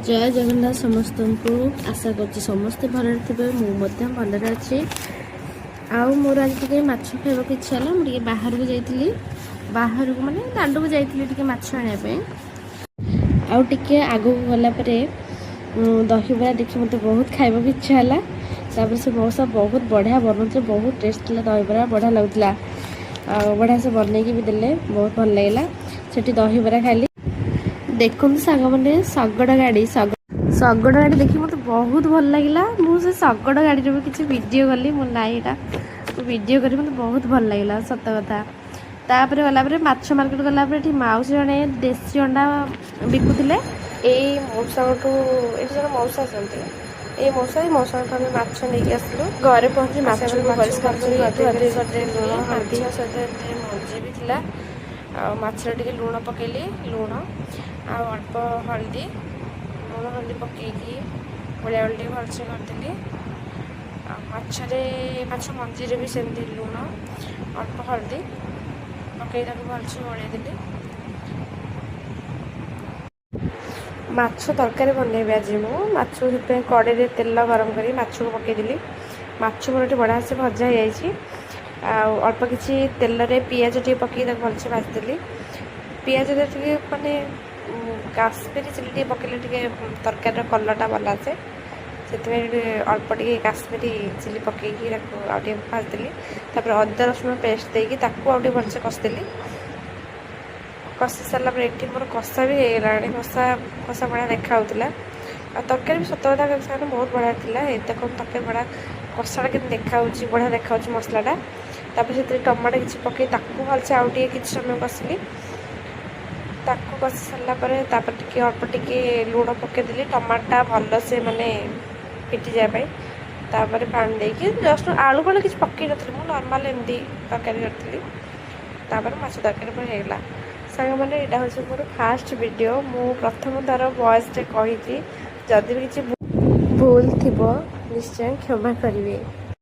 जय जगन्नाथ समस्त को आशा कर समस्ते भल थे भल अच्छे आउ मोर आज टे माछ खाइबा को इच्छा है मुझे बाहर को जाइली बाहर को माने दांड को जाइली माछ आने आउ टे आग को गलापर दही बरा देखी मत बहुत खाइबा को इच्छा है तापर से मौसा बहुत बढ़िया बनाते बहुत टेस्ट था दही बरा बढ़िया लगुला बढ़िया से बनई भी देले बहुत भल लगे से दही बरा खाली देखते सांग मैंने शगड़ गाड़ी शगड़ गाड़ी देखी मत बहुत भल लगे मुझे शगड़ गाड़ी भी किसी वीडियो कली मो ना यहाँ वीडियो कर मत बहुत भल लगे सत कथा तापर गलापर माछ मार्केट गलापर ये माउसी जड़े देसी अंडा बिकुले यही मौसा ये जन मौसा आसती ये मौसा आम माछ नहीं आसलु घरे पहुँची माछ परिष्कार लुण हल्दी सहित मंजी भी थी माछरे टे लुण पकेली लुण अल्प हल्दी लुण हल्दी पकईकी गोलिया गोली भलसे करदेली माछ मंजी भी सेमती लुण अल्प हल्दी पकई भलसे गोलैदेली माछ तरकारी बनैबी आज मुझे कड़े तेल गरम कर माछ को पकईदेली माछ मोर बढ़िया से भजा हो अल्प किसी तेल रे पियाज टे पकई भलसे भाजदेली पियाज टे माने काश्मीरी चिली टे पकड़े तरकारी कलरटा भल आसे से अल्प टे काश्मीरी चिली पकईकी भाजदेली अदा रसुण पेस्ट देकी आउटे भलसे कसदेली कषि सारापर ये मोर कषा भी होगा कषा बढ़िया देखा तरकारी भी सत कथा बहुत बढ़िया थी देखो तरकारी बढ़िया कषाटा के देखा बढ़िया देखा मसलाटा से टमाटो किसी पकई भलसे आउ किसी समय कषिली कषि सारापर टे अल्प टे लुण पकईदेली टमाटा भल से माने फिटी जाए पानी देकी जस्ट आलू फल किसी पकई नी मुझे नर्माल एमती तरकारी करी माछ तरकारी होगा सांग मैंने यहाँ हूँ मोर फास्ट वीडियो मु प्रथम थर वॉइस कही जदि भी किसी भूल थी निश्चय क्षमा करेंगे।